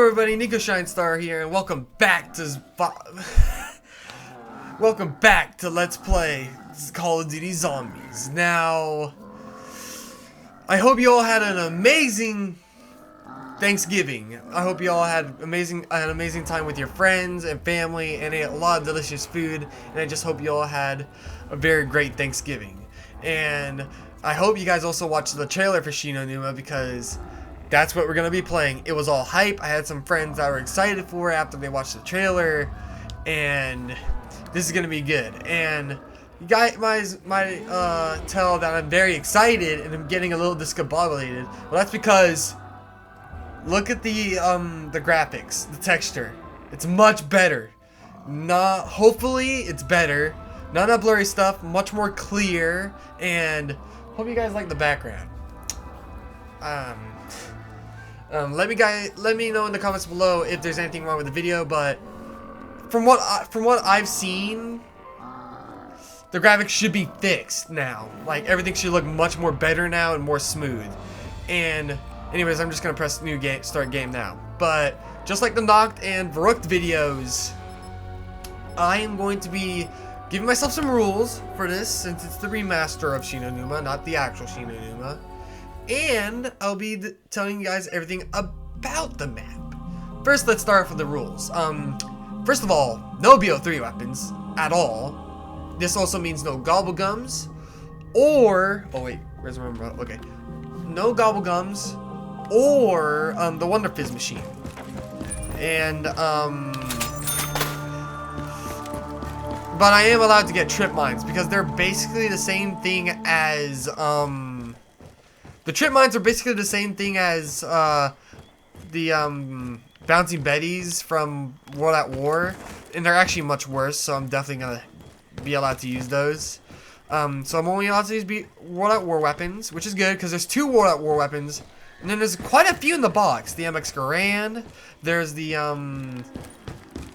everybody, Nico Shinestar here, and welcome back to Let's Play Call of Duty Zombies. Now, I hope you all had an amazing Thanksgiving. I hope you all had an amazing time with your friends and family and ate a lot of delicious food, and I just hope you all had a very great Thanksgiving. And I hope you guys also watched the trailer for Numa, because that's what we're going to be playing. It was all hype. I had some friends that were excited for it after they watched the trailer, and this is going to be good. And you guys might tell that I'm very excited and I'm getting a little discombobulated. Well, that's because look at the graphics, the texture. It's much better. Hopefully it's better. None of blurry stuff, much more clear, and hope you guys like the background. Let me know in the comments below if there's anything wrong with the video, but from what I've seen, the graphics should be fixed now. Like, everything should look much more better now and more smooth. And anyways, I'm just gonna press new game, start game now. But just like the Knocked and Verrückt videos, I am going to be giving myself some rules for this, since it's the remaster of Numa, not the actual Numa. And I'll be telling you guys everything about the map. First, let's start off with the rules. First of all, no BO3 weapons at all. This also means no gobblegums, or oh wait, where's the remote? Okay, no gobblegums, or the Wonder Fizz machine. And but I am allowed to get trip mines because they're basically the same thing as the trip mines are basically the same thing as the bouncing betties from World at War, and they're actually much worse. So I'm definitely gonna be allowed to use those. So I'm only allowed to use World at War weapons, which is good because there's 2 World at War weapons, and then there's quite a few in the box. The MX Garand. There's the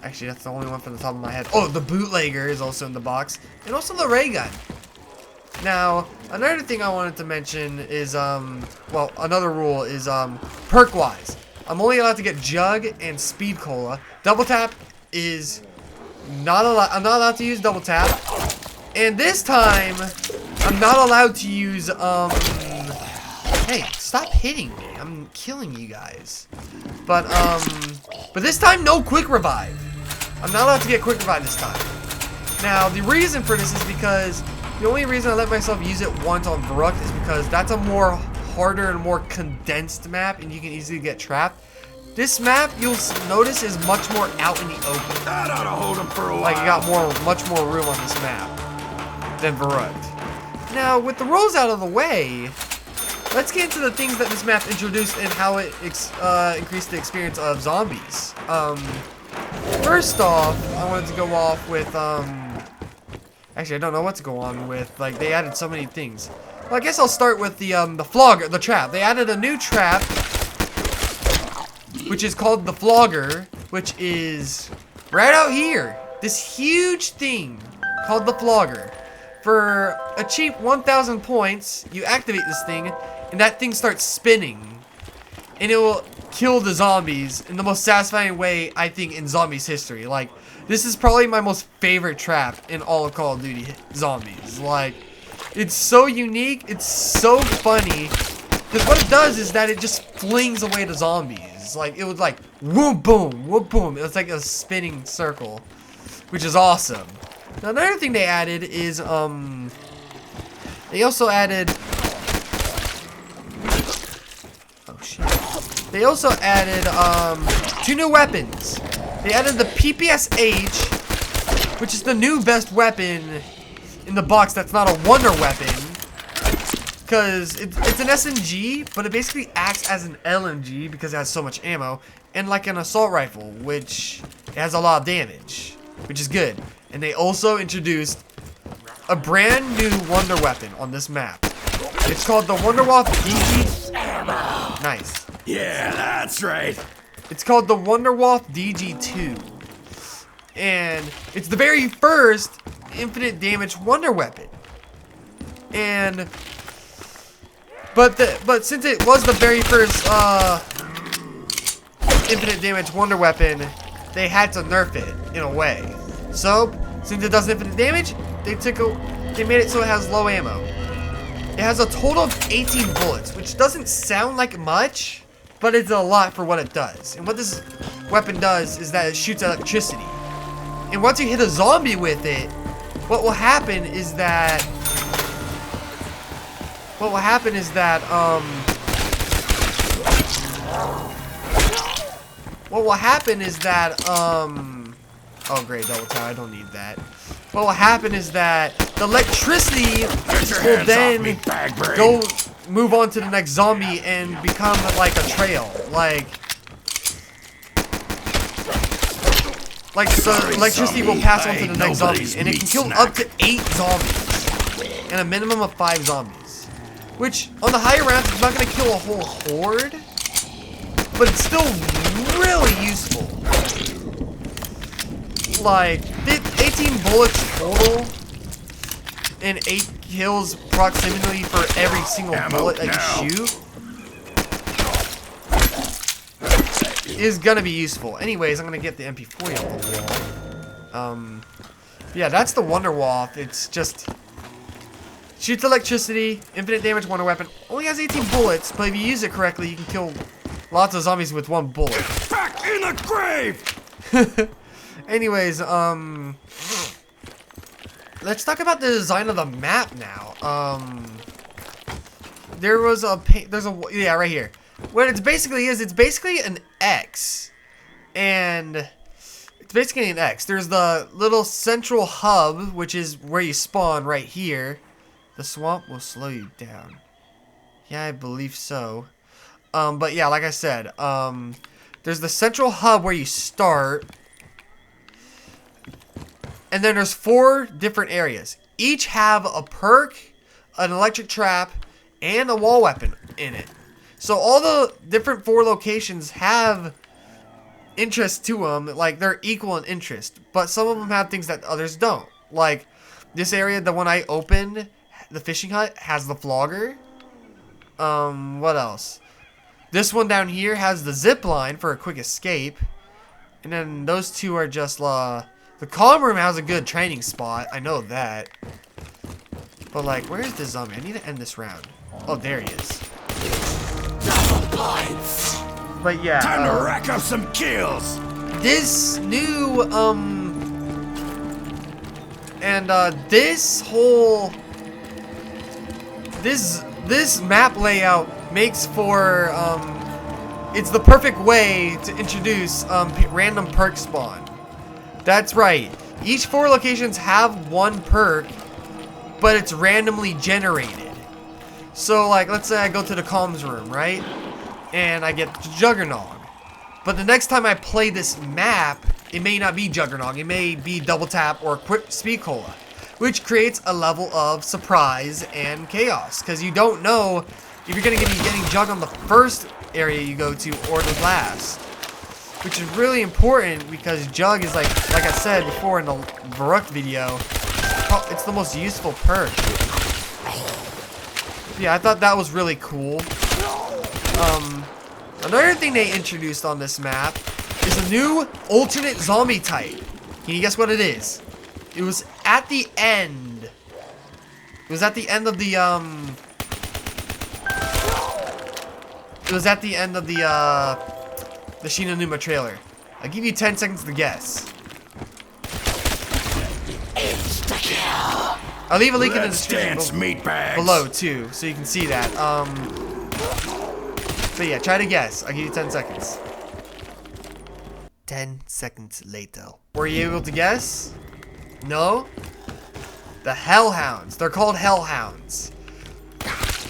actually that's the only one from the top of my head. Oh, the bootlegger is also in the box, and also the ray gun. Now, another thing I wanted to mention is, well, another rule is, perk-wise. I'm only allowed to get Jug and Speed Cola. Double Tap is not allowed. I'm not allowed to use Double Tap. And this time, I'm not allowed to use, hey, stop hitting me. I'm killing you guys. But this time, no Quick Revive. I'm not allowed to get Quick Revive this time. Now, the reason for this is because the only reason I let myself use it once on Verrückt is because that's a more harder and more condensed map, and you can easily get trapped. This map, you'll notice, is much more out in the open. That ought to hold him for a while. Like, you got much more room on this map than Verrückt. Now, with the rules out of the way, let's get into the things that this map introduced and how it increased the experience of zombies. First off, I wanted to go off with actually, I don't know what to go on with. Like, they added so many things. Well, I guess I'll start with the flogger, the trap. They added a new trap, which is called the flogger, which is right out here. This huge thing called the flogger. For a cheap 1,000 points, you activate this thing, and that thing starts spinning, and it will kill the zombies in the most satisfying way, I think, in zombies history. Like, this is probably my most favorite trap in all of Call of Duty Zombies. Like, it's so unique, it's so funny, because what it does is that it just flings away the zombies. Like, it would like, whoop boom, whoop boom. It's like a spinning circle, which is awesome. Now, another thing they added is, they also added, oh shit. They also added, 2 new weapons. They added the PPSH, which is the new best weapon in the box that's not a wonder weapon. Because it's an SMG, but it basically acts as an LMG because it has so much ammo. And like an assault rifle, which has a lot of damage, which is good. And they also introduced a brand new wonder weapon on this map. It's called the Wonderwolf DG. Nice. Yeah, that's right. It's called the Wonderwolf DG2, and it's the very first infinite damage wonder weapon. And but since it was the very first infinite damage wonder weapon, they had to nerf it in a way. So, since it does infinite damage, they made it so it has low ammo. It has a total of 18 bullets, which doesn't sound like much, but it's a lot for what it does. And what this weapon does is that it shoots electricity. And once you hit a zombie with it, what will happen is that oh great, double tap, I don't need that. What will happen is that the electricity will then move on to the next zombie and become like a trail. Like the electricity will pass on to the next zombie, and it can kill up to 8 zombies and a minimum of 5 zombies. Which on the higher rounds, it's not gonna kill a whole horde, but it's still really useful. Like 18 bullets total and 8 kills proximity for every single bullet that you shoot is gonna be useful. Anyways, I'm gonna get the MP40 off the wall. Yeah, that's the wonder wall. It's just shoots electricity, infinite damage wonder weapon. Only has 18 bullets, but if you use it correctly, you can kill lots of zombies with 1 bullet. Back in the grave. Anyways, let's talk about the design of the map now. Yeah, right here. What it's basically is, it's basically an X. And it's basically an X. There's the little central hub, which is where you spawn right here. The swamp will slow you down. Yeah, I believe so. But yeah, like I said, there's the central hub where you start. And then there's 4 different areas. Each have a perk, an electric trap, and a wall weapon in it. So all the different 4 locations have interest to them. Like, they're equal in interest. But some of them have things that others don't. Like, this area, the one I opened, the fishing hut, has the flogger. What else? This one down here has the zip line for a quick escape. And then those 2 are just, the calm room has a good training spot. I know that. But, like, where's the zombie? I need to end this round. Oh, there he is. Double points. But yeah. Time to rack up some kills. This new, this whole, this map layout makes for, it's the perfect way to introduce, random perk spawn. That's right. Each 4 locations have 1 perk, but it's randomly generated. So, like, let's say I go to the comms room, right? And I get Juggernog. But the next time I play this map, it may not be Juggernog. It may be Double Tap or Quick Speed Cola, which creates a level of surprise and chaos. Because you don't know if you're going to be getting Jug on the first area you go to or the last. Which is really important because Jug is like I said before in the Varuk video, it's the most useful perk. Yeah, I thought that was really cool. Another thing they introduced on this map is a new alternate zombie type. Can you guess what it is? It was at the end. It was at the end of the the Numa trailer. I'll give you 10 seconds to guess. I'll leave a link in the description below too, so you can see that. But yeah, try to guess. I'll give you 10 seconds. 10 seconds later. Were you able to guess? No? The Hellhounds. They're called Hellhounds.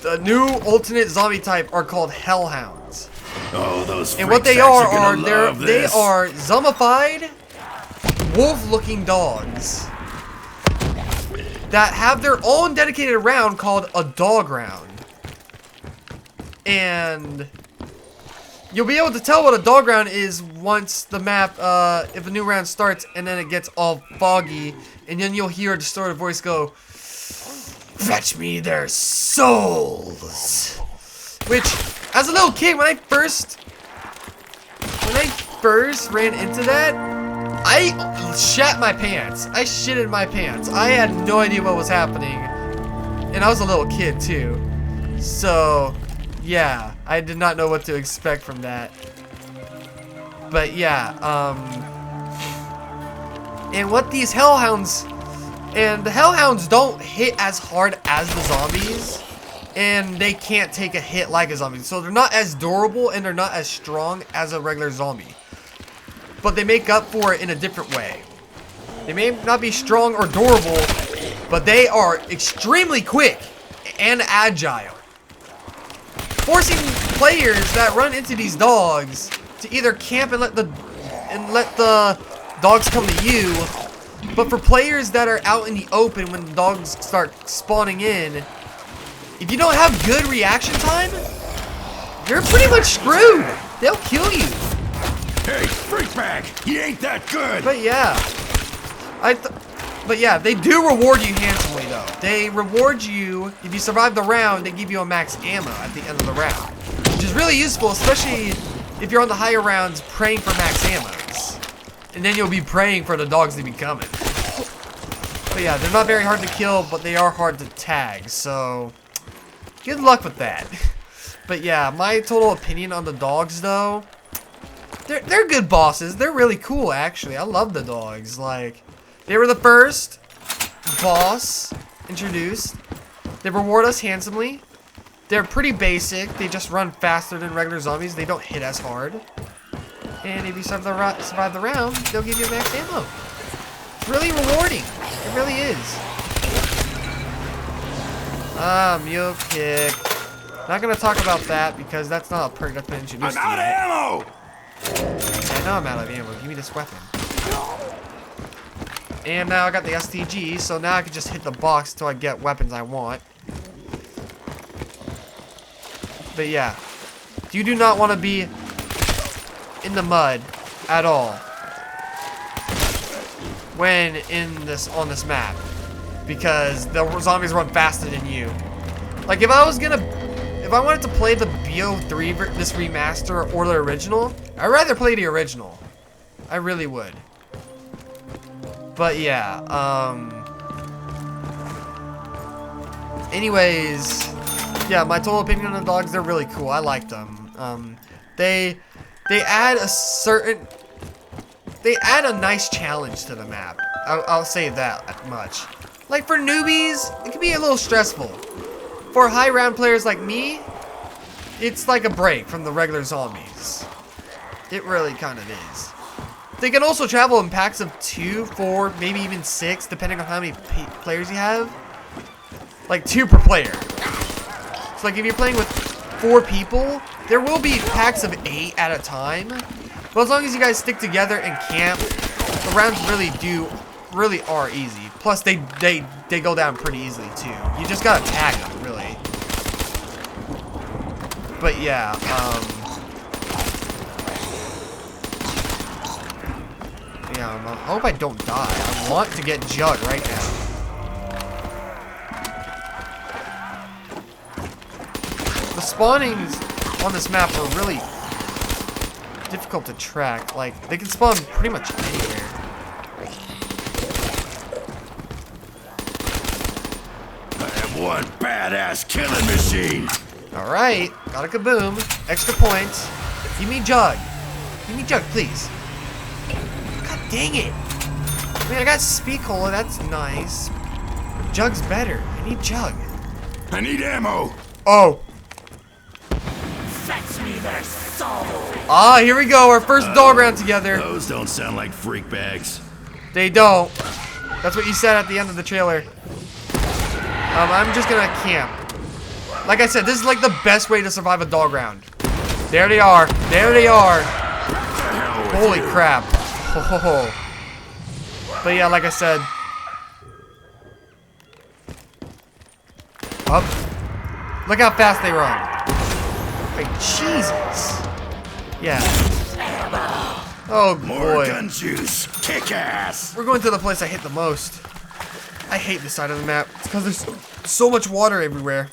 The new alternate zombie type are called Hellhounds. Oh, those and what they are they are zombified, wolf-looking dogs that have their own dedicated round called a dog round. And you'll be able to tell what a dog round is once the map, if a new round starts and then it gets all foggy, and then you'll hear a distorted voice go, "Fetch me their souls." Which, as a little kid, when I first ran into that, I shat my pants. I shitted my pants. I had no idea what was happening. And I was a little kid too. So, yeah, I did not know what to expect from that. But yeah, and what these hellhounds, and the hellhounds don't hit as hard as the zombies, and they can't take a hit like a zombie. So they're not as durable and they're not as strong as a regular zombie. But they make up for it in a different way. They may not be strong or durable, but they are extremely quick and agile, forcing players that run into these dogs to either camp and let the dogs come to you. But for players that are out in the open when the dogs start spawning in, if you don't have good reaction time, you're pretty much screwed. They'll kill you. Hey, freak bag! He ain't that good! But yeah, they do reward you handsomely though. They reward you, if you survive the round, they give you a max ammo at the end of the round. Which is really useful, especially if you're on the higher rounds praying for max ammos. And then you'll be praying for the dogs to be coming. But yeah, they're not very hard to kill, but they are hard to tag, so good luck with that. But yeah, my total opinion on the dogs though, they're good bosses. They're really cool actually. I love the dogs. Like, they were the first boss introduced. They reward us handsomely. They're pretty basic. They just run faster than regular zombies. They don't hit as hard. And if you survive the round, they'll give you max ammo. It's really rewarding. It really is. Mule kick. Not gonna talk about that because that's not a perk that's been introduced. I'm out of ammo! I know I'm out of ammo. Give me this weapon. And now I got the STG, so now I can just hit the box until I get weapons I want. But yeah, you do not want to be in the mud at all when on this map, because the zombies run faster than you. Like, if I wanted to play the BO3 this remaster or the original, I'd rather play the original. I really would. But yeah, anyways, yeah, my total opinion on the dogs, they're really cool. I like them. They add a nice challenge to the map. I'll say that much. Like, for newbies, it can be a little stressful. For high round players like me, it's like a break from the regular zombies. It really kind of is. They can also travel in packs of 2, 4, maybe even 6, depending on how many players you have. Like 2 per player. So like if you're playing with 4 people, there will be packs of 8 at a time. But as long as you guys stick together and camp, the rounds really are easy. Plus they go down pretty easily too. You just gotta tag them, really. But yeah, I hope I don't die. I want to get Jug right now. The spawnings on this map are really difficult to track. Like, they can spawn pretty much anywhere. I have one badass killing machine! Alright, got a kaboom. Extra points. Give me Jug. Give me Jug, please. God dang it. I mean, I got Speed Cola, that's nice. Jug's better. I need Jug. I need ammo! Oh. Fetch me their soul! Ah, here we go. Our first dog round together. Those don't sound like freak bags. They don't. That's what you said at the end of the trailer. I'm just gonna camp. Like I said, this is like the best way to survive a dog round. There they are. There they are. Holy crap. Oh. But yeah, like I said. Up. Look how fast they run. Like, Jesus. Yeah. Oh boy. More gun juice. Kick ass. We're going to the place I hate the most. I hate this side of the map. It's because there's so much water everywhere.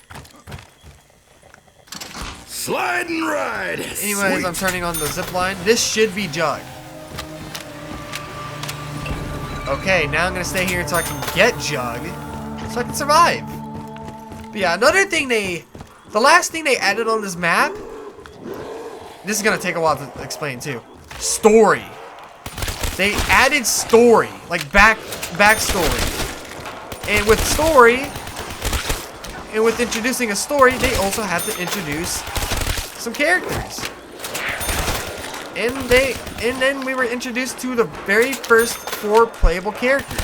Slide and ride. Anyways, Sweet. I'm turning on the zip line. This should be Jug. Okay, now I'm gonna stay here until I can get Jug, so I can survive. But yeah, another thing the last thing they added on this map, this is gonna take a while to explain too. Story. They added story, like backstory. And with story, and with introducing a story, they also have to introduce some characters. And then we were introduced to the very first 4 playable characters.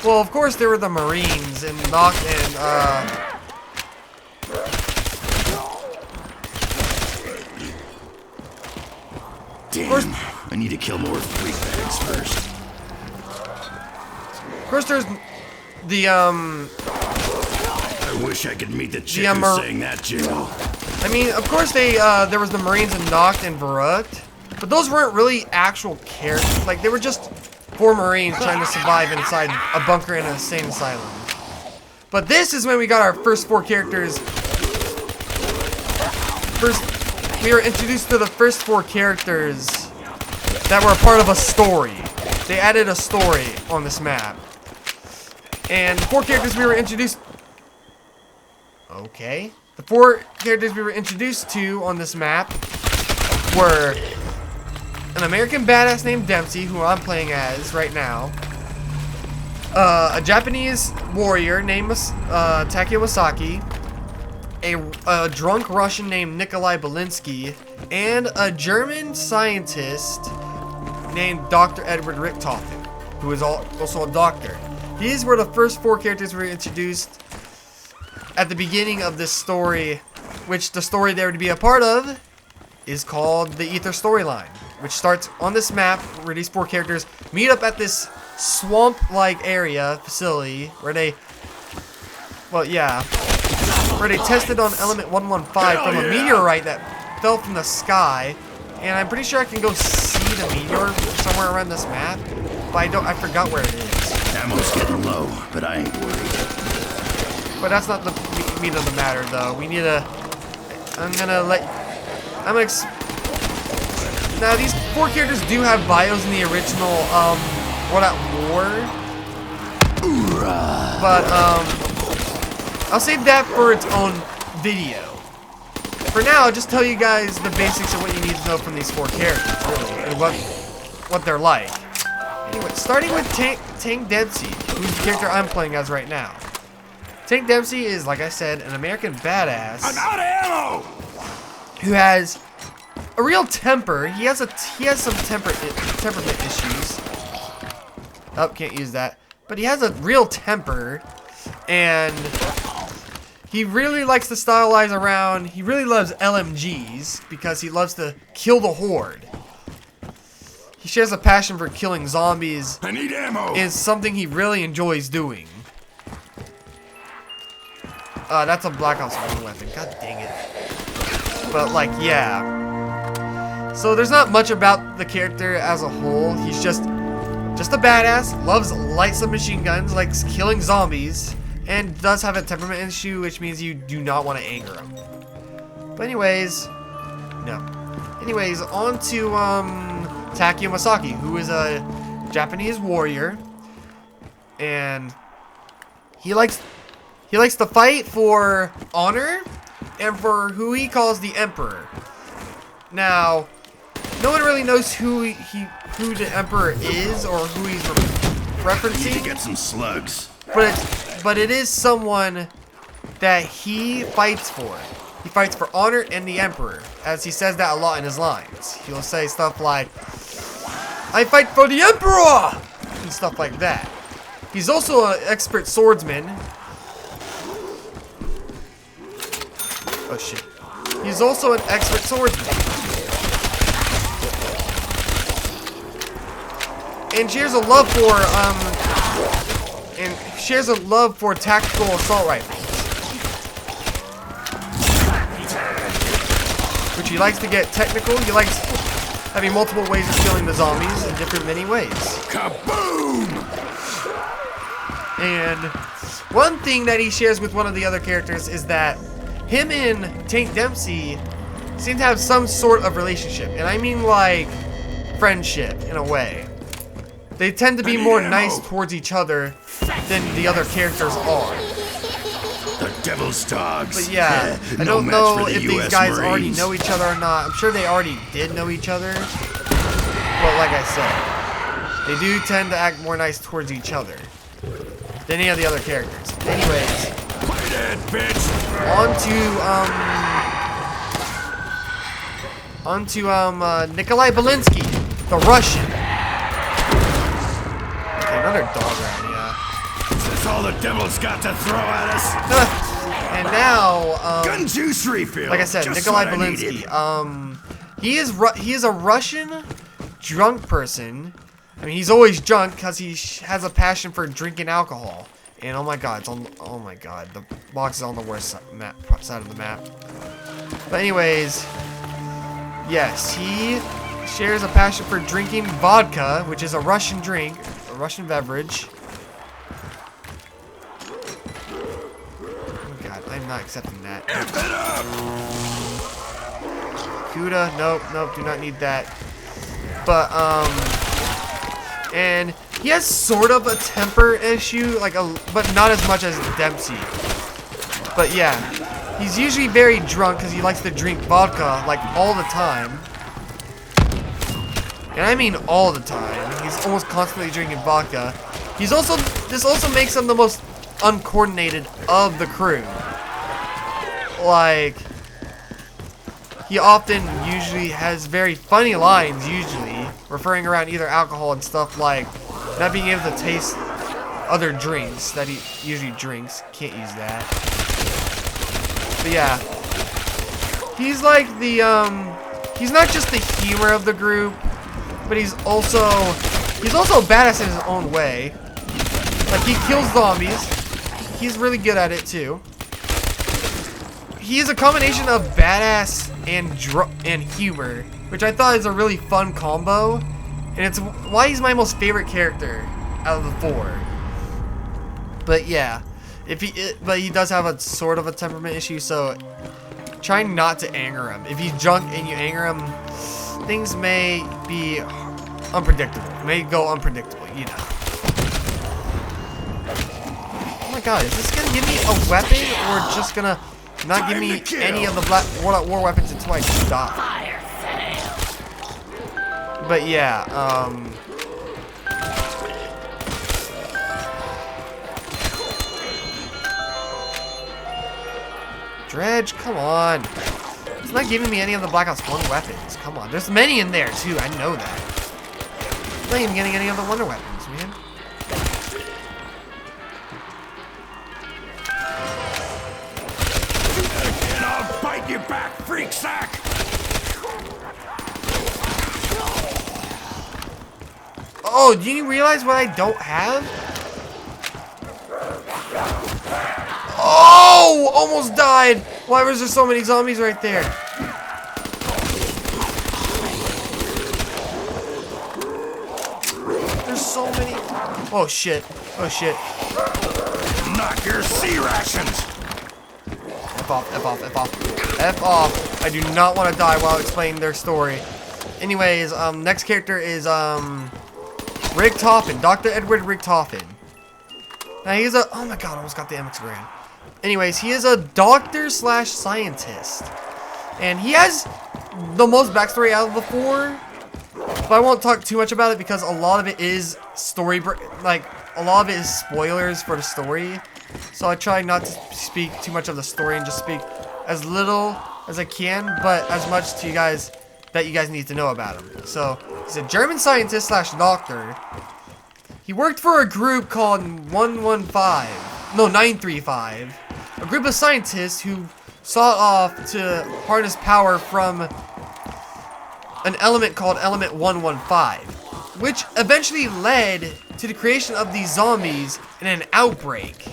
Well, of course, there were the Marines and Noct and Damn, I need to kill more freak bags first. of course there's the I wish I could meet the chick who sang that jingle. I mean, of course there was the Marines and Noct and Verrucht, but those weren't really actual characters. Like, they were just 4 Marines trying to survive inside a bunker in an insane asylum. But this is when we got our first 4 characters. We were introduced to the first 4 characters that were a part of a story. They added a story on this map. And the 4 characters we were introduced... Okay. The 4 characters we were introduced to on this map were an American badass named Dempsey, who I'm playing as right now. A Japanese warrior named Takeo Wasaki. A drunk Russian named Nikolai Belinsky, and a German scientist named Dr. Edward Richthofen, who is also a doctor. These were the first 4 characters we were introduced at the beginning of this story, which the story they were to be a part of is called the Ether storyline, which starts on this map where these 4 characters meet up at this swamp-like area, facility, where they, well, yeah, where they tested on element 115 from a meteorite that fell from the sky. And I'm pretty sure I can go see the meteor somewhere around this map, but I forgot where it is. Ammo's getting low, but I ain't worried. But that's not the meat of the matter, though. We need to... Now, these 4 characters do have bios in the original, World at War. But, I'll save that for its own video. For now, I'll just tell you guys the basics of what you need to know from these 4 characters, really, and what they're like. Anyway, starting with Tank Dempsey, who's the character I'm playing as right now. Tank Dempsey is, like I said, an American badass. I'm out of ammo! Who has a real temper. He has some temperament issues. Oh, can't use that. But he has a real temper, and he really likes to stylize around. He really loves LMGs because he loves to kill the horde. He shares a passion for killing zombies. I need ammo. It's something he really enjoys doing. That's a Black Ops 1 weapon. God dang it. But, like, yeah. So there's not much about the character as a whole. He's just a badass, loves light submachine guns, likes killing zombies, and does have a temperament issue, which means you do not want to anger him. But anyways, no. Anyways, on to Takeo Masaki, who is a Japanese warrior, and he likes to fight for honor and for who he calls the Emperor. Now, no one really knows who the Emperor is or who he's referencing. I need to get some slugs. But it is someone that he fights for. He fights for honor and the Emperor, as he says that a lot in his lines. He'll say stuff like, "I fight for the Emperor!" and stuff like that. He's also an expert swordsman. Oh shit. He's also an expert swordsman. And shares a love for tactical assault rifles, which he likes to get technical. He likes having multiple ways of killing the zombies in different many ways. Kaboom! And one thing that he shares with one of the other characters is that him and Tank Dempsey seem to have some sort of relationship, and I mean like friendship in a way. They tend to be more nice towards each other than the other characters are. The devil's dogs. But yeah, I don't know if these guys already know each other or not. I'm sure they already did know each other. But like I said, they do tend to act more nice towards each other than any of the other characters. Anyways, Play dead, bitch. on to Nikolai Belinsky, the Russian. Okay, another dog around, yeah. That's all the devil's got to throw at us. And now, Gun juice refill. like I said, Just Nikolai what I needed. Belinsky. He is a Russian drunk person. I mean, he's always drunk because he has a passion for drinking alcohol. And oh my god, the box is on the worst side of the map. But anyways, yes, he shares a passion for drinking vodka, which is a Russian drink, a Russian beverage. Oh god, I'm not accepting that. Kuda, nope, do not need that. But and he has sort of a temper issue, but not as much as Dempsey. But yeah, he's usually very drunk because he likes to drink vodka like all the time. And I mean all the time. He's almost constantly drinking vodka. This also makes him the most uncoordinated of the crew. Like, he usually has very funny lines, referring around either alcohol and stuff like not being able to taste other drinks that he usually drinks. Can't use that. But yeah, he's like he's not just the humor of the group, but he's also a badass in his own way. Like, he kills zombies. He's really good at it too. He is a combination of badass and humor, which I thought is a really fun combo, and it's why he's my most favorite character out of the four. But yeah, but he does have a sort of a temperament issue, so try not to anger him. If he's drunk and you anger him, things may be unpredictable. May go unpredictable, you know. Oh my god, is this gonna give me a weapon or just gonna not give me any of the Black War weapons until I stop? But yeah, Dredge, come on. It's not giving me any of the Black Ops 1 weapons. Come on, there's many in there too, I know that. I'm not even getting any of the Wonder weapons, man. And I'll bite you back, freak sack. Oh, do you realize what I don't have? Oh, almost died. Why was there so many zombies right there? There's so many. Oh shit. Oh shit. Knock your sea rations. F off, F off, F off. F off. I do not want to die while explaining their story. Anyways, next character is Richtofen, Dr. Edward Richtofen. Now he's a, oh my god, I almost got the MX Grand. Anyways, he is a doctor slash scientist. And he has the most backstory out of the four. But I won't talk too much about it because a lot of it is a lot of it is spoilers for the story. So I try not to speak too much of the story and just speak as little as I can, but as much to you guys that you guys need to know about him. So he's a German scientist slash doctor. He worked for a group called 935. A group of scientists who sought off to harness power from an element called element 115, which eventually led to the creation of these zombies in an outbreak,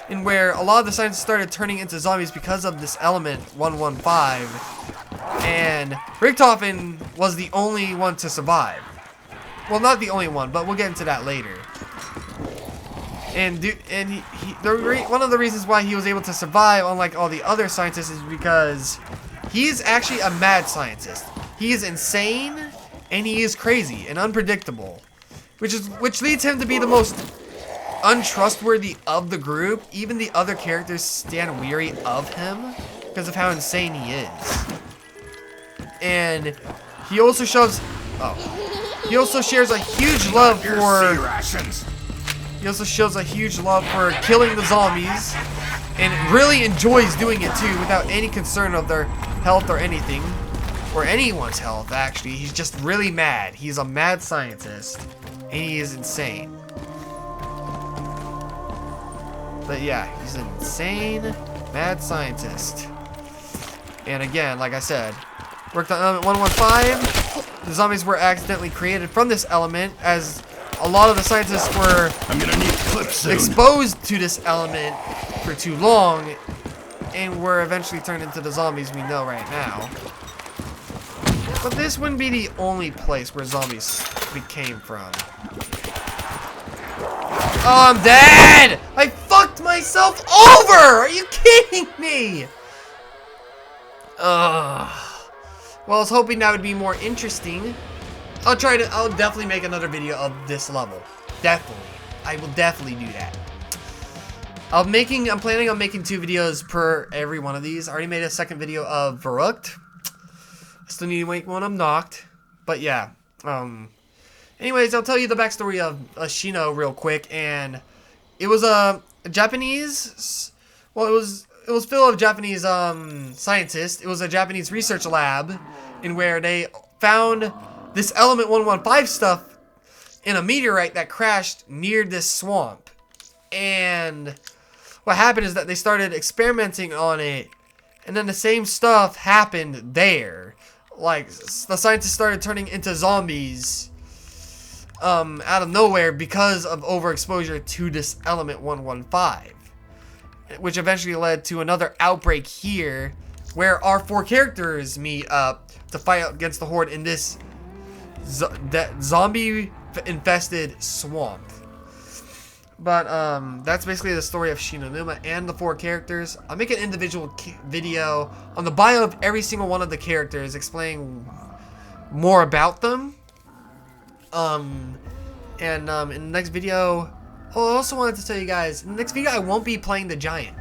in where a lot of the scientists started turning into zombies because of this element 115, and Richtofen was the only one to survive. Well, not the only one, but we'll get into that later. And one of the reasons why he was able to survive, unlike all the other scientists, is because He is actually a mad scientist. He is insane, and he is crazy and unpredictable, which leads him to be the most untrustworthy of the group. Even the other characters stand weary of him because of how insane he is. And he also shows, he also shares a huge love for, he also shows a huge love for killing the zombies, and really enjoys doing it too without any concern of their health or anything, or anyone's health actually. He's just really mad. He's a mad scientist, and he is insane. But yeah, he's an insane, mad scientist. And again, like I said, worked on element 115. The zombies were accidentally created from this element, as a lot of the scientists were exposed to this element for too long, and were eventually turned into the zombies we know right now. But this wouldn't be the only place where zombies came from. Oh, I'm dead! I fucked myself over! Are you kidding me? Well, I was hoping that would be more interesting. I'll definitely make another video of this level. Definitely. I will definitely do that. I'm planning on making 2 videos per every one of these. I already made a second video of Verrückt. I still need to make one of Knocked. But yeah. Anyways, I'll tell you the backstory of Shino real quick. And it was a Japanese, well, it was full of Japanese scientists. It was a Japanese research lab in where they found this element 115 stuff in a meteorite that crashed near this swamp. And what happened is that they started experimenting on it, and then the same stuff happened there. Like, the scientists started turning into zombies out of nowhere because of overexposure to this element 115, which eventually led to another outbreak here, where our 4 characters meet up to fight against the horde in this zombie infested swamp. But that's basically the story of Shino Numa and the 4 characters. I'll make an individual video on the bio of every single one of the characters, explaining more about them. In the next video, I also wanted to tell you guys, in the next video I won't be playing the giant,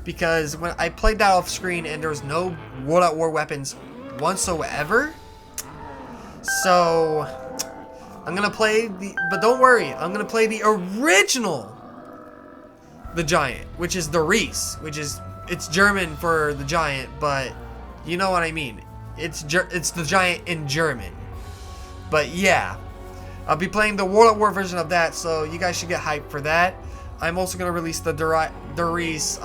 because when I played that off screen and there was no World at War weapons whatsoever. So I'm gonna play but don't worry, I'm gonna play the original the giant, which is the riese, it's German for the giant, but you know what I mean. It's the giant in German. But yeah, I'll be playing the World at War version of that, so you guys should get hyped for that. I'm also gonna release the riese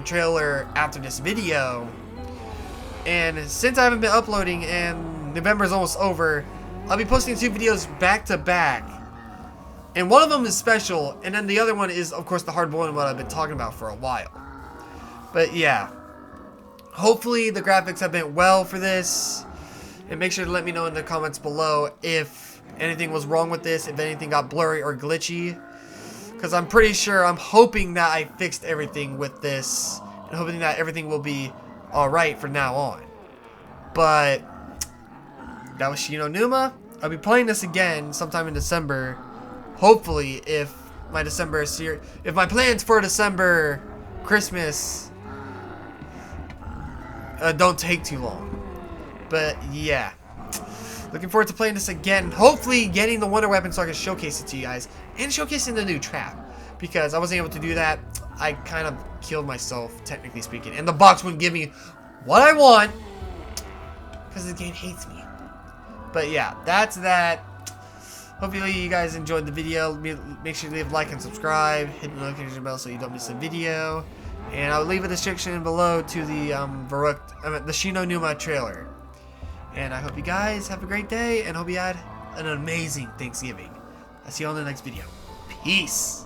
trailer after this video. And since I haven't been uploading and November is almost over, I'll be posting 2 videos back to back. And one of them is special, and then the other one is, of course, the hard one, what I've been talking about for a while. But yeah, hopefully the graphics have been well for this. And make sure to let me know in the comments below if anything was wrong with this, if anything got blurry or glitchy. Because I'm hoping that I fixed everything with this, and hoping that everything will be alright from now on. But that was Shino Numa. I'll be playing this again sometime in December. Hopefully, if my plans for December Christmas don't take too long. But yeah, looking forward to playing this again. Hopefully getting the wonder weapon so I can showcase it to you guys, and showcasing the new trap, because I wasn't able to do that. I kind of killed myself, technically speaking, and the box wouldn't give me what I want because the game hates me. But yeah, that's that. Hopefully you guys enjoyed the video. Make sure to leave a like and subscribe. Hit the notification bell so you don't miss a video. And I'll leave a description below to the the Shino Numa trailer. And I hope you guys have a great day, and hope you had an amazing Thanksgiving. I'll see you on the next video. Peace.